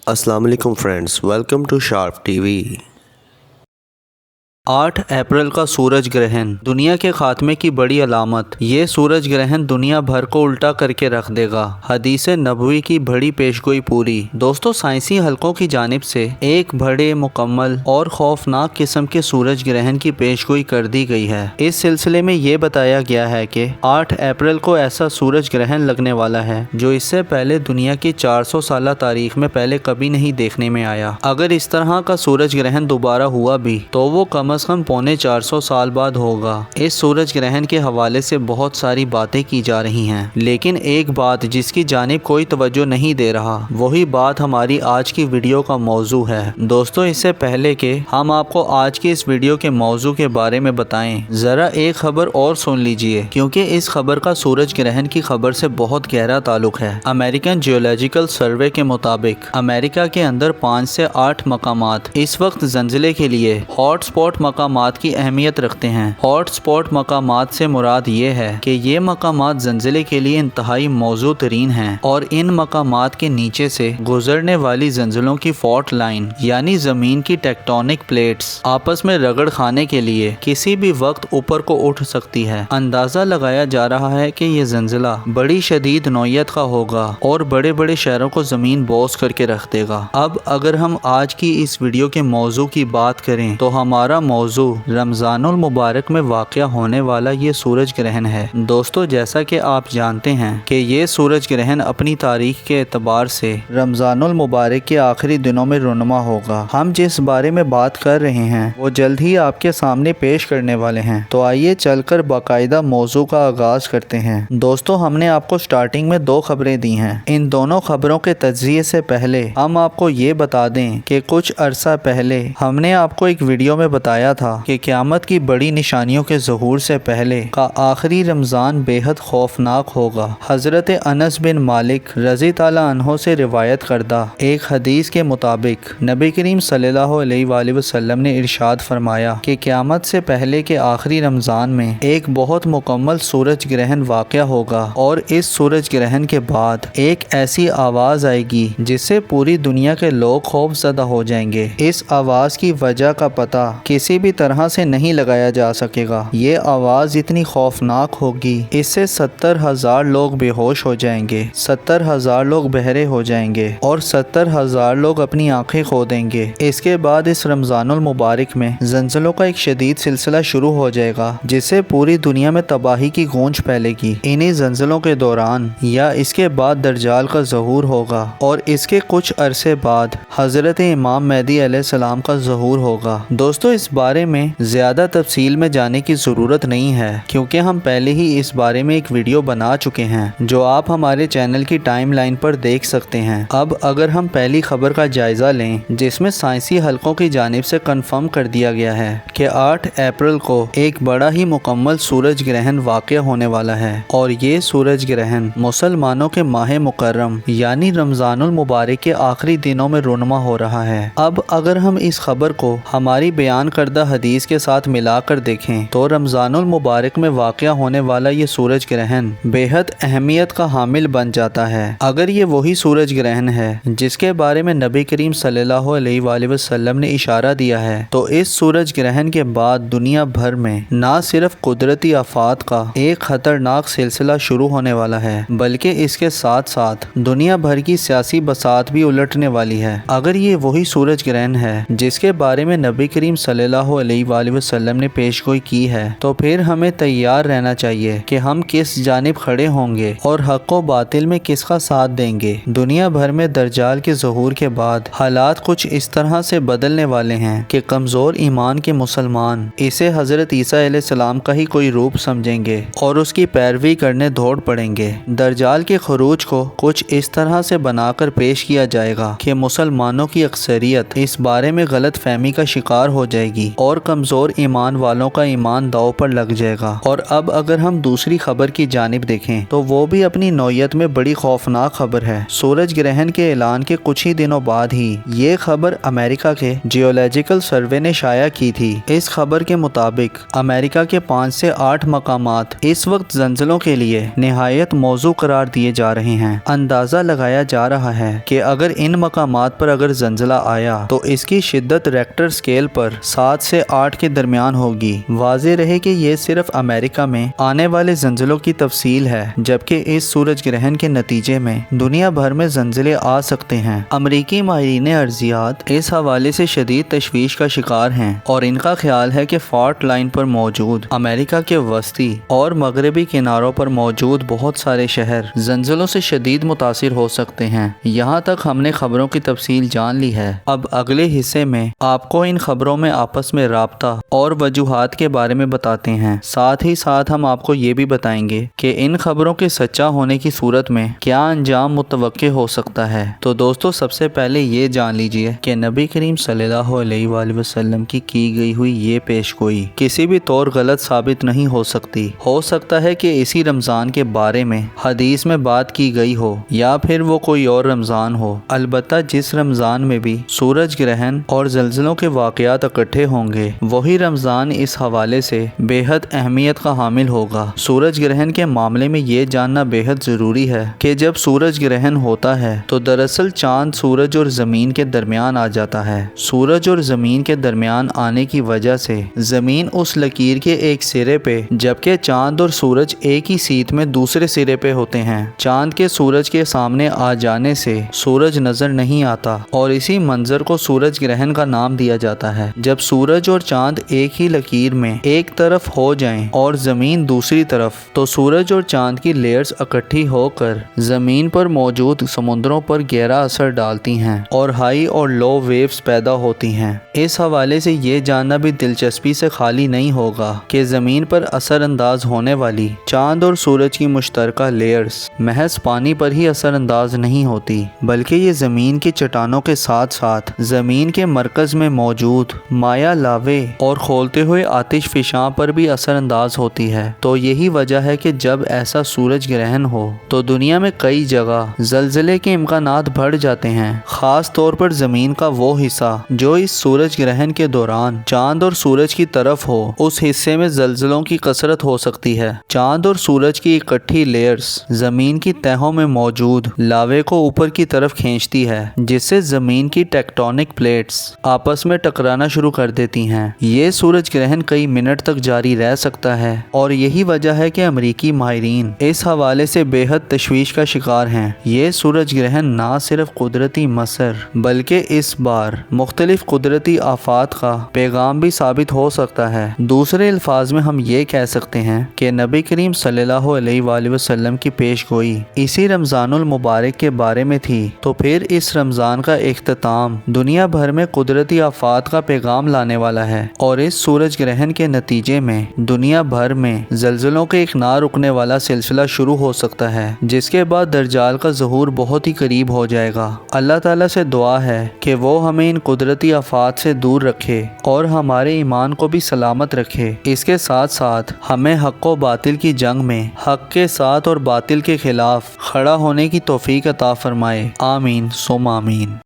السلام علیکم friends, welcome to Sharp TV. 8 April کا سورج گرہن دنیا کے خاتمے کی بڑی علامت۔ یہ سورج گرہن دنیا بھر کو الٹا کر کے رکھ دے گا۔ حدیث نبوی کی بڑی پیشگوئی پوری۔ دوستو، سائنسی حلقوں کی جانب سے ایک بڑے، مکمل اور خوفناک قسم کے سورج گرہن کی پیشگوئی کر دی گئی ہے۔ اس سلسلے میں یہ بتایا گیا ہے کہ 8 اپریل کو ایسا سورج گرہن لگنے والا ہے جو اس سے پہلے دنیا کی 400 سالہ تاریخ میں پہلے کبھی نہیں دیکھنے میں آیا۔ اگر اس طرح کا سورج گرہن دوبارہ ہوا بھی تو وہ کم از کم 450 سال بعد ہوگا۔ اس سورج گرہن کے حوالے سے بہت ساری باتیں کی جا رہی ہیں، لیکن ایک بات جس کی جانب کوئی توجہ نہیں دے رہا، وہی بات ہماری آج کی ویڈیو کا موضوع ہے۔ دوستو، اس سے پہلے کہ ہم آپ کو آج کی اس ویڈیو کے موضوع کے بارے میں بتائیں، ذرا ایک خبر اور سن لیجئے، کیونکہ اس خبر کا سورج گرہن کی خبر سے بہت گہرا تعلق ہے۔ امریکن جیولوجیکل سروے کے مطابق امریکہ کے اندر 5 سے 8 مقامات اس وقت زلزلے کے لیے ہاٹ سپاٹ مقامات کی اہمیت رکھتے ہیں۔ ہاٹ سپاٹ مقامات سے مراد یہ ہے کہ یہ مقامات زلزلے کے لیے انتہائی موزوں ترین ہیں، اور ان مقامات کے نیچے سے گزرنے والی زلزلوں کی فالٹ لائن یعنی زمین کی ٹیکٹونک پلیٹس آپس میں رگڑ کھانے کے لیے کسی بھی وقت اوپر کو اٹھ سکتی ہے۔ اندازہ لگایا جا رہا ہے کہ یہ زلزلہ بڑی شدید نوعیت کا ہوگا اور بڑے بڑے شہروں کو زمین بوس کر کے رکھ دے گا۔ اب اگر ہم آج کی اس ویڈیو کے موضوع کی بات کریں تو ہمارا موضوع رمضان المبارک میں واقع ہونے والا یہ سورج گرہن ہے۔ دوستو، جیسا کہ آپ جانتے ہیں کہ یہ سورج گرہن اپنی تاریخ کے اعتبار سے رمضان المبارک کے آخری دنوں میں رونما ہوگا۔ ہم جس بارے میں بات کر رہے ہیں وہ جلد ہی آپ کے سامنے پیش کرنے والے ہیں، تو آئیے چل کر باقاعدہ موضوع کا آغاز کرتے ہیں۔ دوستو، ہم نے آپ کو سٹارٹنگ میں 2 خبریں دی ہیں۔ ان دونوں خبروں کے تجزیے سے پہلے ہم آپ کو یہ بتا دیں کہ کچھ عرصہ پہلے ہم نے آپ کو ایک ویڈیو میں بتایا تھا کہ قیامت کی بڑی نشانیوں کے ظہور سے پہلے کا آخری رمضان بے حد خوفناک ہوگا۔ حضرت انس بن مالک رضی تعالیٰ عنہ سے روایت کردہ ایک حدیث کے مطابق نبی کریم صلی اللہ علیہ وآلہ وسلم نے ارشاد فرمایا کہ قیامت سے پہلے کے آخری رمضان میں ایک بہت مکمل سورج گرہن واقع ہوگا، اور اس سورج گرہن کے بعد ایک ایسی آواز آئے گی جس سے پوری دنیا کے لوگ خوف زدہ ہو جائیں گے۔ اس آواز کی وجہ کا پتہ کسی بھی طرح سے نہیں لگایا جا سکے گا۔ یہ آواز اتنی خوفناک ہوگی، اس سے 70,000 لوگ بے ہوش ہو جائیں گے، 70,000 لوگ بہرے ہو جائیں گے، اور 70,000 لوگ اپنی آنکھیں کھو دیں گے۔ اس کے بعد اس رمضان المبارک میں زلزلوں کا ایک شدید سلسلہ شروع ہو جائے گا جس سے پوری دنیا میں تباہی کی گونج پھیلے گی۔ انہی زلزلوں کے دوران یا اس کے بعد دجال کا ظہور ہوگا، اور اس کے کچھ عرصے بعد حضرت امام مہدی علیہ السلام کا ظہور ہوگا۔ دوستو، اس بارے میں زیادہ تفصیل میں جانے کی ضرورت نہیں ہے، کیونکہ ہم پہلے ہی اس بارے میں ایک ویڈیو بنا چکے ہیں جو آپ ہمارے چینل کی ٹائم لائن پر دیکھ سکتے ہیں۔ اب اگر ہم پہلی خبر کا جائزہ لیں، جس میں سائنسی حلقوں کی جانب سے کنفرم کر دیا گیا ہے کہ 8 اپریل کو ایک بڑا ہی مکمل سورج گرہن واقع ہونے والا ہے، اور یہ سورج گرہن مسلمانوں کے ماہ مکرم یعنی رمضان المبارک کے آخری دنوں میں رونما ہو رہا ہے۔ اب اگر ہم اس خبر کو ہماری بیان کردہ حدیث کے ساتھ ملا کر دیکھیں تو رمضان المبارک میں واقع ہونے والا یہ سورج گرہن بے حد اہمیت کا حامل بن جاتا ہے۔ اگر یہ وہی سورج گرہن ہے جس کے بارے میں نبی کریم صلی اللہ علیہ وآلہ وسلم نے اشارہ دیا ہے، تو اس سورج گرہن کے بعد دنیا بھر میں نہ صرف قدرتی آفات کا ایک خطرناک سلسلہ شروع ہونے والا ہے، بلکہ اس کے ساتھ ساتھ دنیا بھر کی سیاسی بساط بھی الٹنے والی ہے۔ اگر یہ وہی سورج گرہن ہے جس کے بارے میں نبی کریم صلی اللہ علیہ وآلہ وسلم نے پیشگوئی کی ہے، تو پھر ہمیں تیار رہنا چاہیے کہ ہم کس جانب کھڑے ہوں گے اور حق و باطل میں کس کا ساتھ دیں گے۔ دنیا بھر میں دجال کے ظہور کے بعد حالات کچھ اس طرح سے بدلنے والے ہیں کہ کمزور ایمان کے مسلمان اسے حضرت عیسیٰ علیہ السلام کا ہی کوئی روپ سمجھیں گے اور اس کی پیروی کرنے دوڑ پڑیں گے۔ دجال کے خروج کو کچھ اس طرح سے بنا کر پیش کیا جائے گا کہ مسلمانوں کی اکثریت اس بارے میں غلط فہمی کا شکار ہو جائے گی گی اور کمزور ایمان والوں کا ایمان داؤ پر لگ جائے گا۔ اور اب اگر ہم دوسری خبر کی جانب دیکھیں تو وہ بھی اپنی نوعیت میں بڑی خوفناک خبر ہے۔ سورج گرہن کے اعلان کے کچھ ہی دنوں بعد ہی یہ خبر امریکہ کے جیولوجیکل سروے نے شائع کی تھی۔ اس خبر کے مطابق امریکہ کے 5 سے 8 مقامات اس وقت زلزلوں کے لیے نہایت موزوں قرار دیے جا رہے ہیں۔ اندازہ لگایا جا رہا ہے کہ اگر ان مقامات پر اگر زلزلہ آیا تو اس کی شدت ریکٹر اسکیل پر 7 سے 8 کے درمیان ہوگی۔ واضح رہے کہ یہ صرف امریکہ میں آنے والے زلزلوں کی تفصیل ہے، جبکہ اس سورج گرہن کے نتیجے میں دنیا بھر میں زلزلے آ سکتے ہیں۔ امریکی ماہرین ارضیات اس حوالے سے شدید تشویش کا شکار ہیں اور ان کا خیال ہے کہ فالٹ لائن پر موجود امریکہ کے وسطی اور مغربی کناروں پر موجود بہت سارے شہر زلزلوں سے شدید متاثر ہو سکتے ہیں۔ یہاں تک ہم نے خبروں کی تفصیل جان لی ہے۔ اب اگلے حصے میں آپ کو ان خبروں میں آپس میں رابطہ اور وجوہات کے بارے میں بتاتے ہیں۔ ساتھ ہی ساتھ ہم آپ کو یہ بھی بتائیں گے کہ ان خبروں کے سچا ہونے کی صورت میں کیا انجام متوقع ہو سکتا ہے۔ تو دوستو، سب سے پہلے یہ جان لیجئے کہ نبی کریم صلی اللہ علیہ وآلہ وسلم کی گئی ہوئی یہ پیش گوئی کسی بھی طور غلط ثابت نہیں ہو سکتی۔ ہو سکتا ہے کہ اسی رمضان کے بارے میں حدیث میں بات کی گئی ہو یا پھر وہ کوئی اور رمضان ہو۔ البتہ جس رمضان میں بھی سورج گرہن اور زلزلوں کے واقعات اکٹھے ہوں گے، وہی رمضان اس حوالے سے بے حد اہمیت کا حامل ہوگا۔ سورج گرہن کے معاملے میں یہ جاننا بے حد ضروری ہے کہ جب سورج گرہن ہوتا ہے تو دراصل چاند سورج اور زمین کے درمیان آ جاتا ہے۔ سورج اور زمین کے درمیان آنے کی وجہ سے زمین اس لکیر کے ایک سرے پہ، جبکہ چاند اور سورج ایک ہی سیٹ میں دوسرے سرے پہ ہوتے ہیں۔ چاند کے سورج کے سامنے آ جانے سے سورج نظر نہیں آتا اور اسی منظر کو سورج گرہن کا نام دیا جاتا ہے۔ جب سورج اور چاند ایک ہی لکیر میں ایک طرف ہو جائیں اور زمین دوسری طرف، تو سورج اور چاند کی لیئرز اکٹھی ہو کر زمین پر موجود سمندروں پر گہرا اثر ڈالتی ہیں اور ہائی اور لو ویوز پیدا ہوتی ہیں۔ اس حوالے سے یہ جاننا بھی دلچسپی سے خالی نہیں ہوگا کہ زمین پر اثر انداز ہونے والی چاند اور سورج کی مشترکہ لیئرز محض پانی پر ہی اثر انداز نہیں ہوتی، بلکہ یہ زمین کی چٹانوں کے ساتھ ساتھ زمین کے مرکز میں موجود مائع لاوے اور کھولتے ہوئے آتش فشاں پر بھی اثر انداز ہوتی ہے۔ تو یہی وجہ ہے کہ جب ایسا سورج گرہن ہو تو دنیا میں کئی جگہ زلزلے کے امکانات بڑھ جاتے ہیں، خاص طور پر زمین کا وہ حصہ جو اس سورج گرہن کے دوران چاند اور سورج کی طرف ہو، اس حصے میں زلزلوں کی کثرت ہو سکتی ہے۔ چاند اور سورج کی اکٹھی لیئرز زمین کی تہوں میں موجود لاوے کو اوپر کی طرف کھینچتی ہے، جس سے زمین کی ٹیکٹونک پلیٹس آپس میں ٹکرانا شروع کر دیتی ہیں۔ یہ سورج گرہن کئی منٹ تک جاری رہ سکتا ہے اور یہی وجہ ہے کہ امریکی ماہرین اس حوالے سے بے حد تشویش کا شکار ہیں۔ یہ سورج گرہن نہ صرف قدرتی مسر بلکہ اس بار مختلف قدرتی آفات کا پیغام بھی ثابت ہو سکتا ہے۔ دوسرے الفاظ میں ہم یہ کہہ سکتے ہیں کہ نبی کریم صلی اللہ علیہ وآلہ وسلم کی پیش گوئی اسی رمضان المبارک کے بارے میں تھی، تو پھر اس رمضان کا اختتام دنیا بھر میں قدرتی آفات کا پیغام لانے والا ہے اور اس سورج گرہن کے نتیجے میں دنیا بھر میں زلزلوں کے ایک نہ رکنے والا سلسلہ شروع ہو سکتا ہے، جس کے بعد دجال کا ظہور بہت ہی قریب ہو جائے گا۔ اللہ تعالیٰ سے دعا ہے کہ وہ ہمیں ان قدرتی آفات سے دور رکھے اور ہمارے ایمان کو بھی سلامت رکھے۔ اس کے ساتھ ساتھ ہمیں حق و باطل کی جنگ میں حق کے ساتھ اور باطل کے خلاف کھڑا ہونے کی توفیق عطا فرمائے۔ آمین ثم آمین۔